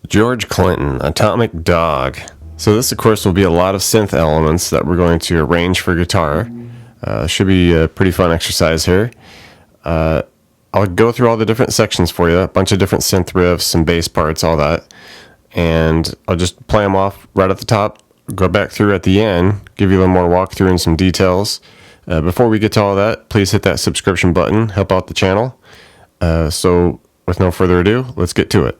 George Clinton, Atomic Dog. So this, of course, will be a lot of synth elements that we're going to arrange for guitar. Should be a pretty fun exercise here. I'll go through all the different sections for you, a bunch of different synth riffs, some bass parts, all that. And I'll just play them off right at the top, go back through at the end, give you a little more walkthrough and some details. Before we get to all that, please hit that subscription button, help out the channel. So with no further ado, let's get to it.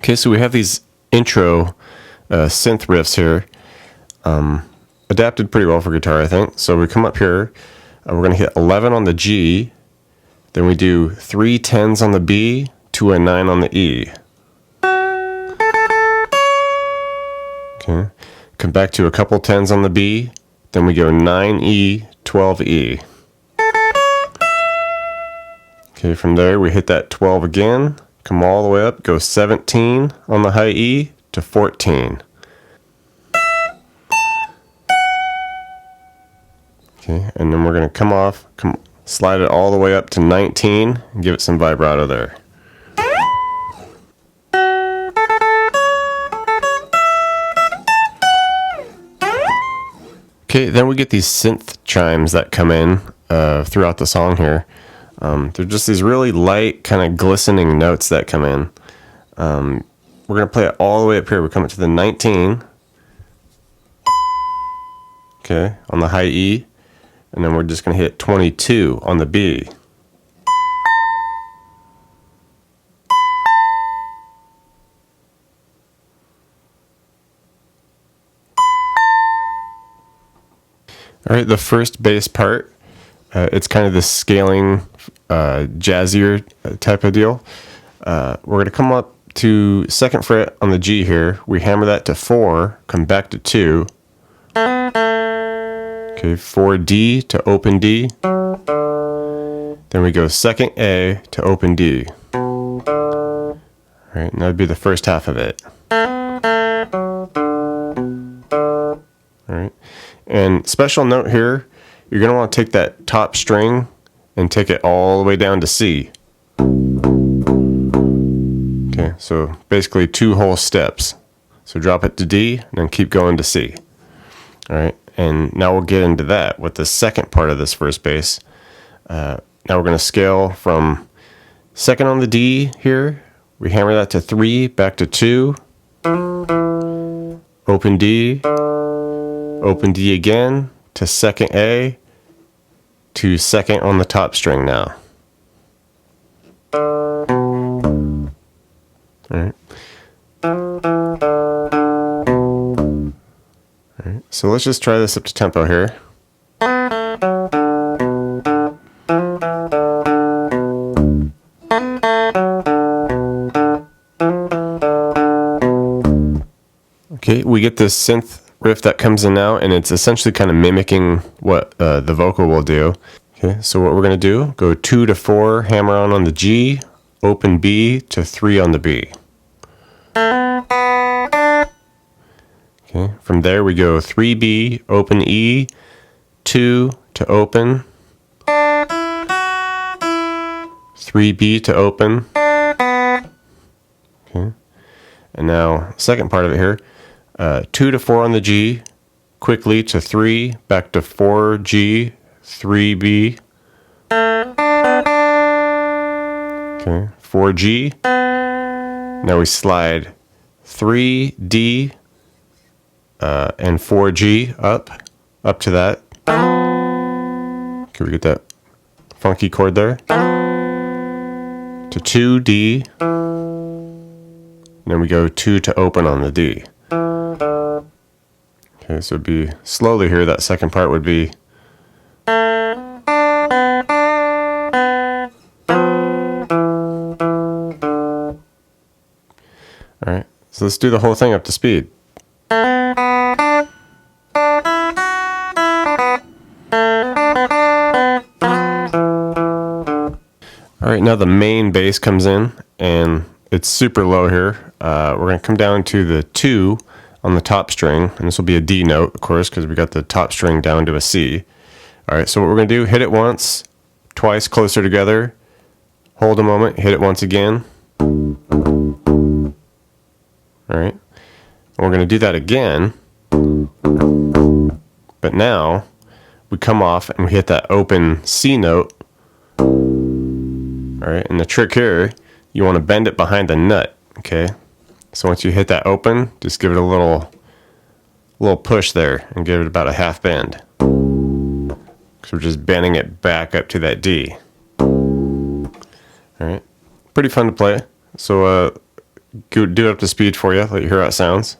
Okay, so we have these intro synth riffs here, adapted pretty well for guitar, I think. So we come up here, we're going to hit 11 on the G, then we do 3 10s on the B, 2 and 9 on the E. Okay, come back to a couple 10s on the B, then we go 9E, 12E. Okay, from there we hit that 12 again. Come all the way up, go 17 on the high E to 14. Okay, and then we're going to slide it all the way up to 19 and give it some vibrato there. Okay, then we get these synth chimes that come in throughout the song here. They're just these really light, kind of glistening notes that come in. We're going to play it all the way up here. We come up to the 19, okay, on the high E, and then we're just going to hit 22 on the B. All right, the first bass part, it's kind of this scaling, jazzier type of deal. We're going to come up to 2nd fret on the G here. We hammer that to 4, come back to 2. Okay, 4D to open D. Then we go 2nd A to open D. All right, and that would be the first half of it. All right, and special note here, you're going to want to take that top string and take it all the way down to C. Okay, so basically 2 whole steps. So drop it to D and then keep going to C. All right, and now we'll get into that with the second part of this first bass. Now we're going to scale from 2nd on the D here. We hammer that to 3, back to 2. Open D again to 2nd A to 2nd on the top string now. Alright. Alright, so let's just try this up to tempo here. Okay, we get this synth riff that comes in now, and it's essentially kind of mimicking what the vocal will do. Okay, so what we're going to do, go 2 to 4, hammer on the G, open B to 3 on the B. Okay, from there we go 3B, open E, 2 to open, 3B to open. Okay, and now second part of it here, 2 to 4 on the G, quickly to 3, back to 4G, 3B. Okay, 4G. Now we slide 3D and 4G up to that. Can we get that funky chord there? To 2D. And then we go 2 to open on the D. Okay, so it'd be slowly here. That second part would be. Alright, so let's do the whole thing up to speed. Alright, now the main bass comes in, and it's super low here. We're going to come down to the 2 on the top string, and this will be a D note, of course, because we got the top string down to a C. Alright, so what we're going to do, hit it once, twice closer together, hold a moment, hit it once again. Alright, we're going to do that again, but now we come off and we hit that open C note. Alright, and the trick here, you want to bend it behind the nut, okay? So once you hit that open, just give it a little push there and give it about a half bend. So we're just bending it back up to that D. Alright, pretty fun to play. So do it up to speed for you, let you hear how it sounds.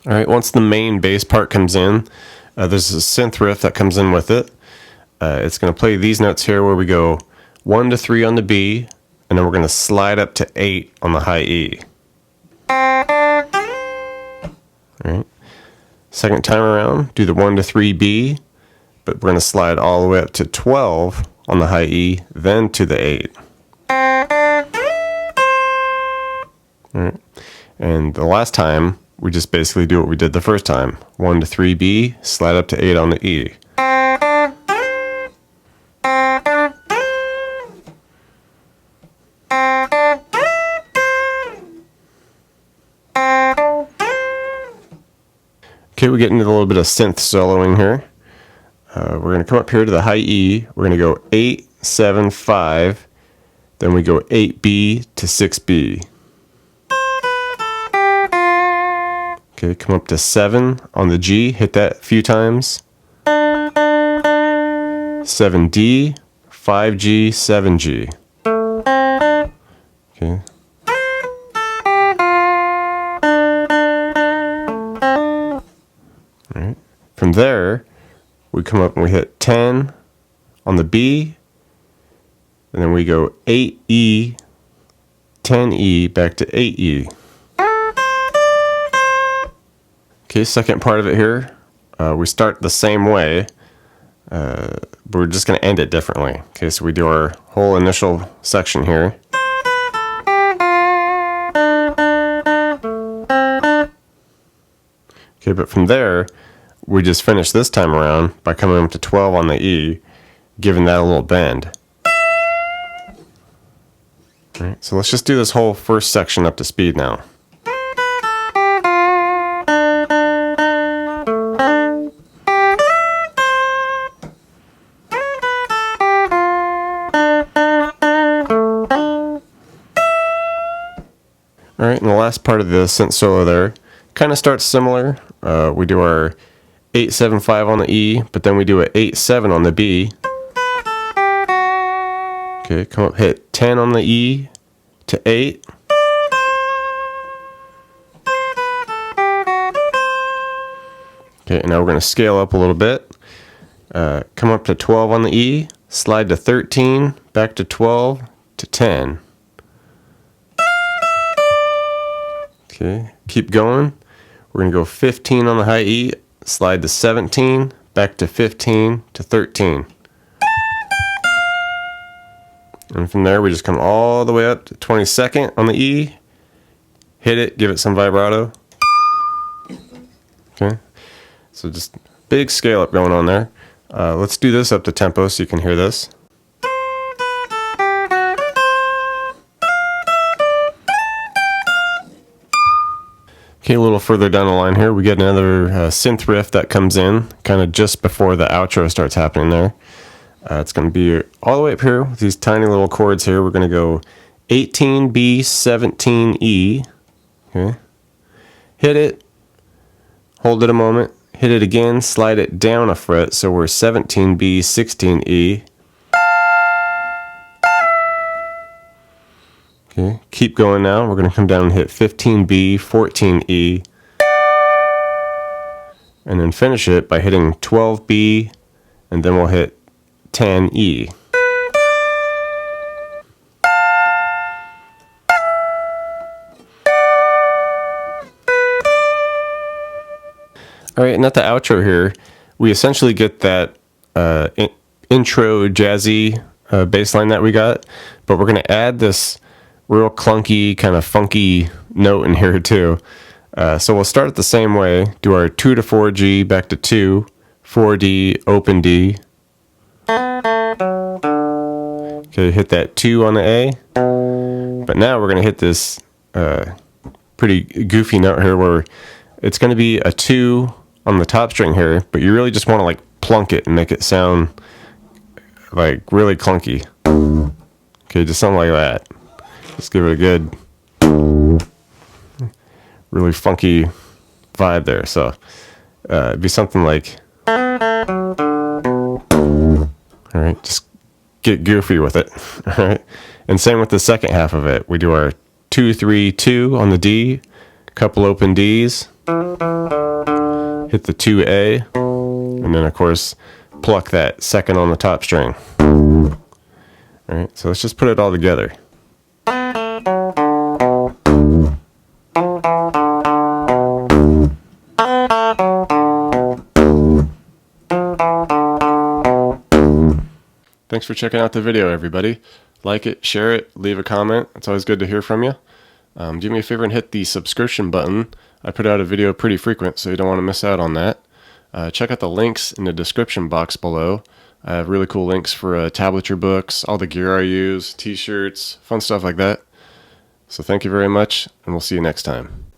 Alright, once the main bass part comes in, there's a synth riff that comes in with it. It's going to play these notes here where we go 1 to 3 on the B, and then we're going to slide up to 8 on the high E. Alright, second time around, do the 1 to 3 B, but we're going to slide all the way up to 12 on the high E, then to the 8. Alright, and the last time, we just basically do what we did the first time. 1 to 3 B, slide up to 8 on the E. Okay, we get into a little bit of synth soloing here. We're going to come up here to the high E. We're going to go 8, 7, 5. Then we go 8B to 6B. Okay, come up to 7 on the G, hit that a few times. 7D, 5G, 7G. Okay. Alright. From there, we come up and we hit 10 on the B, and then we go 8E, 10E, back to 8E. Okay, second part of it here, we start the same way, but we're just going to end it differently. Okay, so we do our whole initial section here. Okay, but from there, we just finish this time around by coming up to 12 on the E, giving that a little bend. Alright, so let's just do this whole first section up to speed now. Alright, and the last part of the synth solo there kind of starts similar. We do our 8, 7, 5 on the E, but then we do a 8, 7 on the B. Okay, come up, hit 10 on the E to 8. Okay, and now we're going to scale up a little bit. Come up to 12 on the E, slide to 13, back to 12, to 10. Okay, keep going. We're going to go 15 on the high E, slide to 17, back to 15 to 13. And from there we just come all the way up to 22nd on the E, hit it, give it some vibrato. Okay, so just big scale up going on there. Let's do this up to tempo so you can hear this. Okay, a little further down the line here, we get another synth riff that comes in kind of just before the outro starts happening there. It's going to be all the way up here with these tiny little chords here. We're going to go 18B, 17E. Okay. Hit it, hold it a moment, hit it again, slide it down a fret, so we're 17B, 16E. Okay, keep going now. We're going to come down and hit 15B, 14E. And then finish it by hitting 12B, and then we'll hit 10E. Alright, and at the outro here, we essentially get that intro jazzy bass line that we got, but we're going to add this real clunky, kind of funky note in here too. So we'll start it the same way, do our 2 to 4 G, back to 2, 4D, open D. Okay, hit that 2 on the A. But now we're going to hit this pretty goofy note here where it's going to be a 2 on the top string here, but you really just want to like plunk it and make it sound like really clunky. Okay, just something like that. Let's give it a good, really funky vibe there. So it'd be something like, all right, just get goofy with it. All right, and same with the second half of it. We do our 2, 3, 2 on the D, couple open Ds, hit the 2A, and then of course pluck that second on the top string. All right, so let's just put it all together. Thanks for checking out the video, everybody. Like it, share it, leave a comment. It's always good to hear from you. Do me a favor and hit the subscription button. I put out a video pretty frequent, so you don't want to miss out on that. Check out the links in the description box below. I have really cool links for tablature books, all the gear I use, t-shirts, fun stuff like that. So thank you very much, and we'll see you next time.